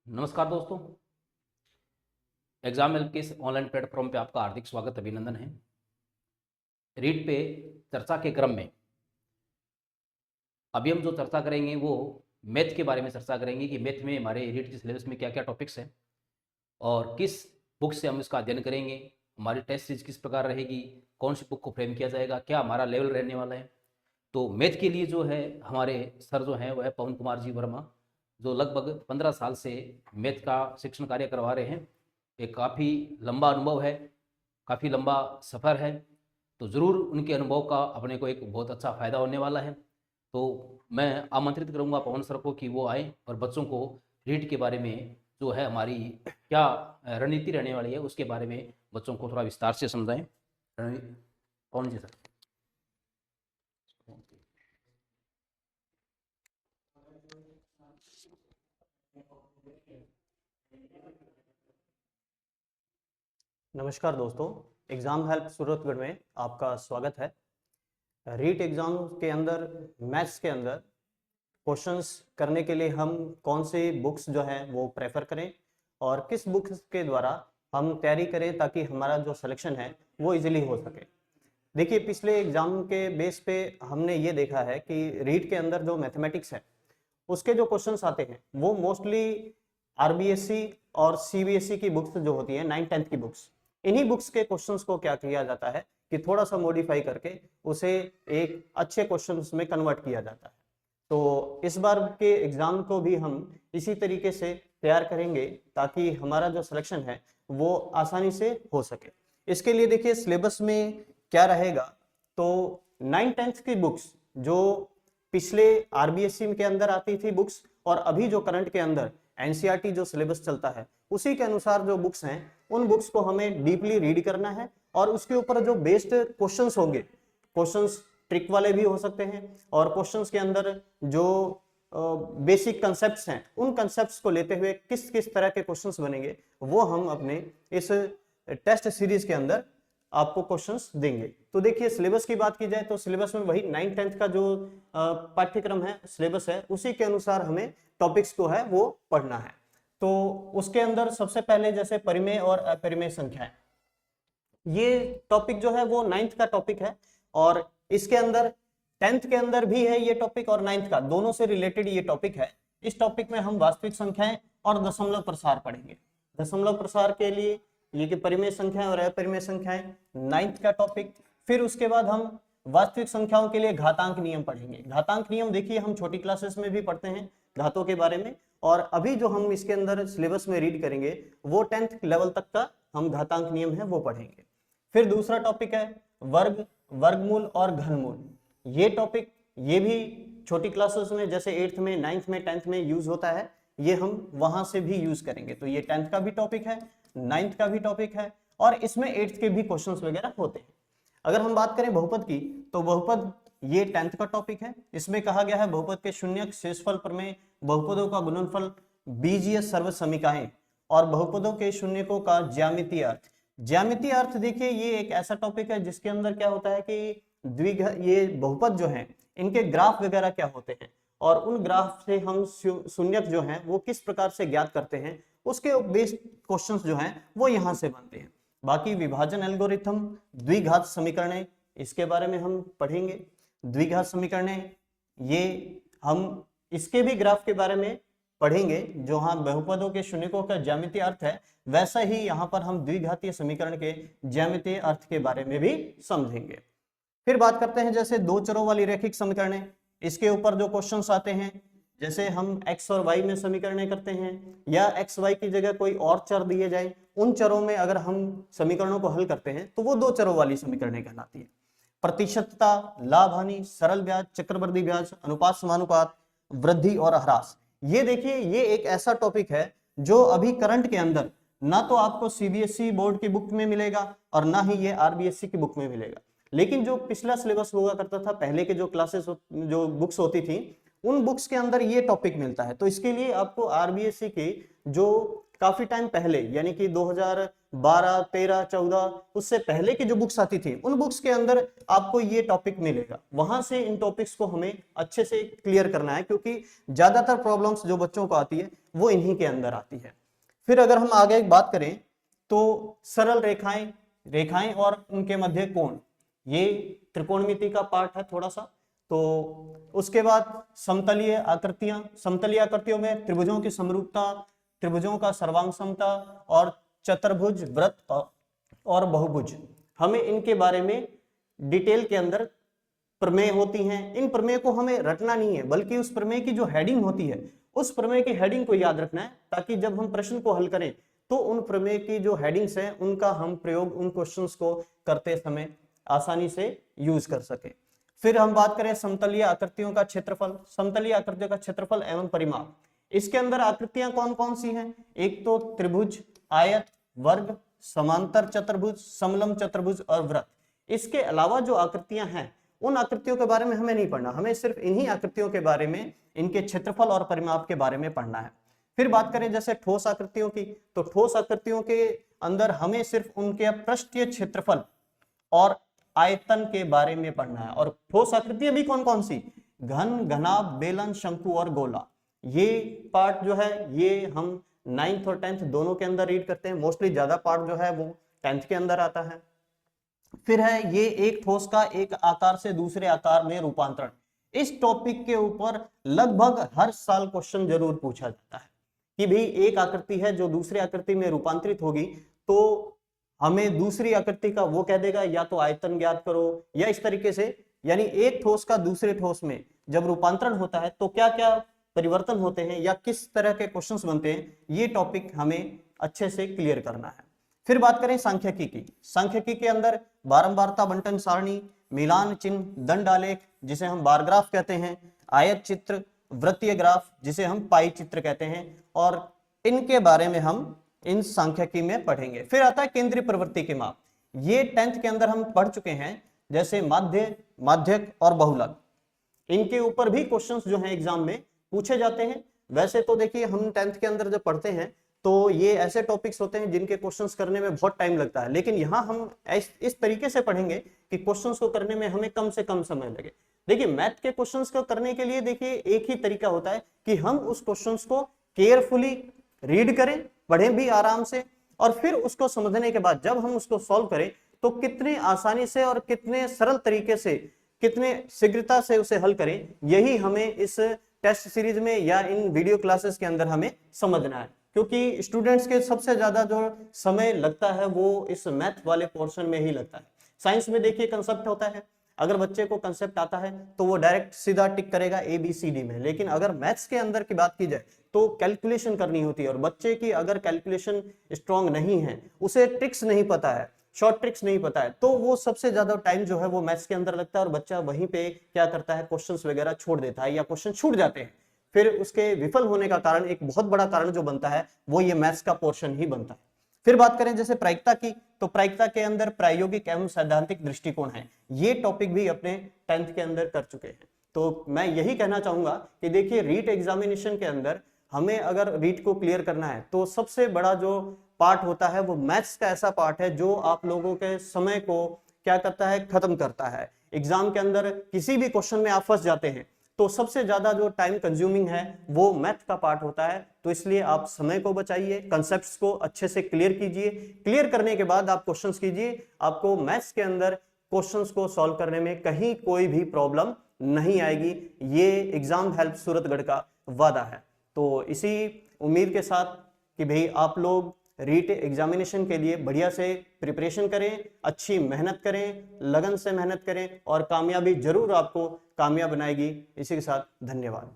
नमस्कार दोस्तों। Exam help के इस ऑनलाइन प्लेटफॉर्म पे आपका हार्दिक स्वागत अभिनंदन है। रीट पे चर्चा के क्रम में अभी हम जो चर्चा करेंगे वो मैथ के बारे में चर्चा करेंगे कि मैथ में हमारे रीट के सिलेबस में क्या क्या टॉपिक्स हैं और किस बुक से हम इसका अध्ययन करेंगे, हमारी टेस्ट सीरीज किस प्रकार रहेगी, कौन सी बुक को फ्रेम किया जाएगा, क्या हमारा लेवल रहने वाला है। तो मैथ के लिए जो है हमारे सर जो हैं वह है पवन कुमार जी वर्मा, जो लगभग 15 साल से मैथ का शिक्षण कार्य करवा रहे हैं। एक काफ़ी लंबा अनुभव है, काफ़ी लंबा सफ़र है, तो ज़रूर उनके अनुभव का अपने को एक बहुत अच्छा फ़ायदा होने वाला है। तो मैं आमंत्रित करूंगा पवन सर को कि वो आए और बच्चों को रीट के बारे में जो है हमारी क्या रणनीति रहने वाली है उसके बारे में बच्चों को थोड़ा विस्तार से समझाएं। पवन जी सर। नमस्कार दोस्तों, एग्ज़ाम हेल्प सूरतगढ़ में आपका स्वागत है। रीट एग्ज़ाम के अंदर मैथ्स के अंदर क्वेश्चंस करने के लिए हम कौन से बुक्स जो हैं वो प्रेफर करें और किस बुक्स के द्वारा हम तैयारी करें ताकि हमारा जो सिलेक्शन है वो इजीली हो सके। देखिए, पिछले एग्ज़ाम के बेस पे हमने ये देखा है कि रीट के अंदर जो मैथमेटिक्स है उसके जो क्वेश्चंस आते हैं वो मोस्टली आरबीएससी और सीबीएसई की बुक्स जो होती है 9th-10th की बुक्स, इन्हीं बुक्स के क्वेश्चंस को क्या किया जाता है कि थोड़ा सा मॉडिफाई करके उसे एक अच्छे क्वेश्चंस में कन्वर्ट किया जाता है। तो इस बार के एग्जाम को भी हम इसी तरीके से तैयार करेंगे ताकि हमारा जो सिलेक्शन है वो आसानी से हो सके। इसके लिए देखिए सिलेबस में क्या रहेगा, तो 9th-10th की बुक्स जो पिछले आरबीएससी के अंदर आती थी बुक्स और अभी जो करंट के अंदर एनसीईआरटी जो सिलेबस चलता है उसी के अनुसार जो बुक्स हैं उन बुक्स को हमें डीपली रीड करना है और उसके ऊपर जो बेस्ड क्वेश्चंस होंगे, क्वेश्चंस ट्रिक वाले भी हो सकते हैं और क्वेश्चंस के अंदर जो बेसिक कंसेप्ट्स हैं उन कंसेप्ट्स को लेते हुए किस किस तरह के क्वेश्चंस बनेंगे वो हम अपने इस टेस्ट सीरीज के अंदर आपको क्वेश्चंस देंगे। तो देखिए सिलेबस की बात की जाए तो सिलेबस में वही 9th-10th का जो पाठ्यक्रम है, सिलेबस है, उसी के अनुसार हमें टॉपिक्स को है वो पढ़ना है। तो उसके अंदर सबसे पहले जैसे परिमेय और अपरिमेय संख्याएं, ये टॉपिक जो है वो 9th का टॉपिक है और इसके अंदर 10th के अंदर भी है ये टॉपिक और 9th का, दोनों से रिलेटेड ये टॉपिक है। इस टॉपिक में हम वास्तविक संख्याएं और दशमलव प्रसार पढ़ेंगे। दशमलव प्रसार के लिए ये कि परिमेय संख्याएं और अपरिमेय संख्याएं 9th का टॉपिक। फिर उसके बाद हम वास्तविक संख्याओं के लिए घातांक नियम पढ़ेंगे। घातांक नियम देखिए हम छोटी क्लासेस में भी पढ़ते हैं घातों के बारे में, और अभी जो हम इसके अंदर सिलेबस में रीड करेंगे वो 10th लेवल तक का हम घातांक नियम है वो पढ़ेंगे। फिर दूसरा टॉपिक है वर्ग, वर्गमूल और घनमूल। ये टॉपिक ये भी छोटी क्लासेस में जैसे 8th में, 9th में, 10th में यूज होता है, ये हम वहां से भी यूज करेंगे। तो ये 10th का भी टॉपिक है, 9th का भी टॉपिक है और इसमें 8th के भी क्वेश्चंस वगैरह होते हैं। अगर हम बात करें बहुपद की तो बहुपद ये 10th का टॉपिक है। इसमें कहा गया है बहुपद के शून्यक, शेषफल प्रमेय, बहुपदों का गुणनफल, बीजीय सर्वसमीकाएं और बहुपदों के शून्यकों का ज्यामितीय अर्थ। ज्यामितीय अर्थ देखिए ये एक ऐसा टॉपिक है जिसके अंदर क्या होता है कि ये बहुपद जो हैं इनके ग्राफ वगैरह क्या होते हैं और उन ग्राफ से हम शून्यक जो हैं वो किस प्रकार से ज्ञात करते हैं, उसके बेस्ड क्वेश्चंस जो हैं वो यहाँ से बनते हैं। बाकी विभाजन एल्गोरिथम, द्विघात समीकरणें, इसके बारे में हम पढ़ेंगे। द्विघात समीकरणें ये हम इसके भी ग्राफ के बारे में पढ़ेंगे। जो हाँ बहुपदों के शून्यकों का ज्यामितीय अर्थ है, वैसा ही यहाँ पर हम द्विघातीय समीकरण के ज्यामितीय अर्थ के बारे में भी समझेंगे। फिर बात करते हैं जैसे दो चरों वाली रैखिक समीकरणें, इसके ऊपर जो क्वेश्चंस आते हैं, जैसे हम x और y में समीकरणें करते हैं या x y की जगह कोई और चर दिए जाए, उन चरों में अगर हम समीकरणों को हल करते हैं तो वो दो चरों वाली समीकरणें कहलाती है। प्रतिशतता, लाभ हानि, सरल ब्याज, चक्रवृद्धि ब्याज, अनुपात समानुपात, वृद्धि और ह्रास, ये देखिए ये एक ऐसा टॉपिक है जो अभी करंट के अंदर ना तो आपको सीबीएसई बोर्ड की बुक में मिलेगा और ना ही ये आरबीएससी की बुक में मिलेगा, लेकिन जो पिछला सिलेबस हुआ करता था, पहले के जो क्लासेस जो बुक्स होती थी उन बुक्स के अंदर ये टॉपिक मिलता है। तो इसके लिए आपको आरबीएससी की जो काफी टाइम पहले यानी कि 2012, 13, 14 उससे पहले की जो बुक्स आती थी उन बुक्स के अंदर आपको ये टॉपिक मिलेगा। वहां से इन टॉपिक्स को हमें अच्छे से क्लियर करना है, क्योंकि ज्यादातर प्रॉब्लम्स जो बच्चों को आती है वो इन्हीं के अंदर आती है। फिर अगर हम आगे बात करें तो सरल रेखाएं, रेखाएं और उनके मध्य कोण, ये त्रिकोणमिति का पार्ट है थोड़ा सा। तो उसके बाद समतलीय आकृतियां, समतलीय आकृतियों में त्रिभुजों की समरूपता, त्रिभुजों का सर्वांग समता और चतुर्भुज, वृत्त और बहुभुज, हमें इनके बारे में डिटेल के अंदर प्रमेय होती हैं। इन प्रमेय को हमें रटना नहीं है, बल्कि उस प्रमेय की जो हेडिंग होती है उस प्रमेय की हेडिंग को याद रखना है, ताकि जब हम प्रश्न को हल करें तो उन प्रमेय की जो हेडिंग्स हैं उनका हम प्रयोग उन क्वेश्चंस को करते समय आसानी से यूज कर सके। फिर हम बात करें समतलीय आकृतियों का क्षेत्रफल, समतलीय आकृतियों का क्षेत्रफल एवं परिमाप। इसके अंदर आकृतियां कौन कौन सी हैं? एक तो त्रिभुज, आयत, वर्ग, समांतर चतुर्भुज, समलंब चतुर्भुज और वृत्त। इसके अलावा जो आकृतियां हैं उन आकृतियों के बारे में हमें नहीं पढ़ना, हमें सिर्फ इन्हीं आकृतियों के बारे में, इनके क्षेत्रफल और परिमाप के बारे में पढ़ना है। फिर बात करें जैसे ठोस आकृतियों की, तो ठोस आकृतियों के अंदर हमें सिर्फ उनके पृष्ठीय क्षेत्रफल और आयतन के बारे में पढ़ना है। और ठोस आकृतियां भी कौन कौन सी? घन, घनाभ, बेलन, शंकु और गोला। ये पार्ट जो है ये हम 9th और 10th दोनों के अंदर रीड करते हैं। मोस्टली ज्यादा पार्ट जो है वो 10th के अंदर आता है। फिर है ये एक ठोस का एक आकार से दूसरे आकार में रूपांतरण। इस टॉपिक के ऊपर लगभग हर साल क्वेश्चन जरूर पूछा जाता है कि भाई एक आकृति है जो दूसरी आकृति में रूपांतरित होगी, तो हमें दूसरी आकृति का वो कह देगा या तो आयतन ज्ञात करो या इस तरीके से, यानी एक ठोस का दूसरे ठोस में जब रूपांतरण होता है तो क्या क्या परिवर्तन होते हैं या किस तरह के क्वेश्चंस बनते हैं, ये टॉपिक हमें अच्छे से क्लियर करना है। फिर बात करें सांख्यिकी की, सांख्यिकी के अंदर बारंबारता बंटन सारणी, मिलान चिन्ह, दंड आलेख जिसे हम बार ग्राफ कहते हैं, आयत चित्र, वृत्तीय ग्राफ जिसे हम पाई चित्र कहते हैं, और इनके बारे में हम इन सांख्यिकी में पढ़ेंगे। फिर आता है केंद्रीय प्रवृत्ति के माप, ये 10th के अंदर हम पढ़ चुके हैं, जैसे माध्य, माध्यक और बहुलक। इनके ऊपर भी क्वेश्चंस जो हैं एग्जाम में पूछे जाते हैं। वैसे तो देखिए हम 10th के अंदर जब पढ़ते हैं तो ये ऐसे टॉपिक्स होते हैं जिनके क्वेश्चंस करने में बहुत टाइम लगता है, लेकिन यहाँ हम इस तरीके से पढ़ेंगे कि क्वेश्चंस को करने में हमें कम से कम समय लगे। देखिए मैथ के क्वेश्चंस को करने के लिए देखिए एक ही तरीका होता है कि हम उस क्वेश्चंस को केयरफुली रीड करें, पढ़ें भी आराम से, और फिर उसको समझने के बाद जब हम उसको सॉल्व करें तो कितने आसानी से और कितने सरल तरीके से, कितने शीघ्रता से उसे हल करें, यही हमें इस टेस्ट सीरीज में या इन वीडियो क्लासेस के अंदर हमें समझना है। क्योंकि स्टूडेंट्स के सबसे ज्यादा जो समय लगता है वो इस मैथ वाले पोर्शन में ही लगता है। साइंस में देखिए कंसेप्ट होता है, अगर बच्चे को कंसेप्ट आता है तो वो डायरेक्ट सीधा टिक करेगा ABCD में, लेकिन अगर मैथ्स के अंदर की बात की जाए तो कैलकुलेशन करनी होती है, और बच्चे की अगर कैलकुलेशन स्ट्रांग नहीं है, उसे ट्रिक्स नहीं पता है, शॉर्ट ट्रिक्स नहीं पता है, तो वो सबसे ज्यादा टाइम जो है वो मैथ्स के अंदर लगता है, और बच्चा वहीं पे क्या करता है, क्वेश्चंस वगैरह छोड़ देता है या क्वेश्चन छूट जाते हैं। फिर उसके विफल होने का कारण, एक बहुत बड़ा कारण जो बनता है वो ये मैथ्स का पोर्शन ही बनता है। फिर बात करें जैसे प्रायिकता की, तो प्रायिकता के अंदर प्रायोगिक एवं सैद्धांतिक दृष्टिकोण है, ये टॉपिक भी अपने 10th के अंदर कर चुके हैं। तो मैं यही कहना चाहूंगा कि देखिए रीट एग्जामिनेशन के अंदर हमें अगर रीट को क्लियर करना है तो सबसे बड़ा जो पार्ट होता है वो मैथ्स का ऐसा पार्ट है जो आप लोगों के समय को क्या करता है, खत्म करता है। एग्जाम के अंदर किसी भी क्वेश्चन में आप फंस जाते हैं तो सबसे ज्यादा जो टाइम कंज्यूमिंग है वो मैथ का पार्ट होता है, तो इसलिए आप समय को बचाइए, कंसेप्ट्स को अच्छे से क्लियर कीजिए, क्लियर करने के बाद आप क्वेश्चंस कीजिए, आपको मैथ्स के अंदर क्वेश्चंस को सॉल्व करने में कहीं कोई भी प्रॉब्लम नहीं आएगी। ये एग्जाम हेल्प सूरतगढ़ का वादा है। तो इसी उम्मीद के साथ कि भाई आप लोग रीट एग्जामिनेशन के लिए बढ़िया से प्रिपरेशन करें, अच्छी मेहनत करें, लगन से मेहनत करें, और कामयाबी जरूर आपको कामयाब बनाएगी। इसी के साथ धन्यवाद।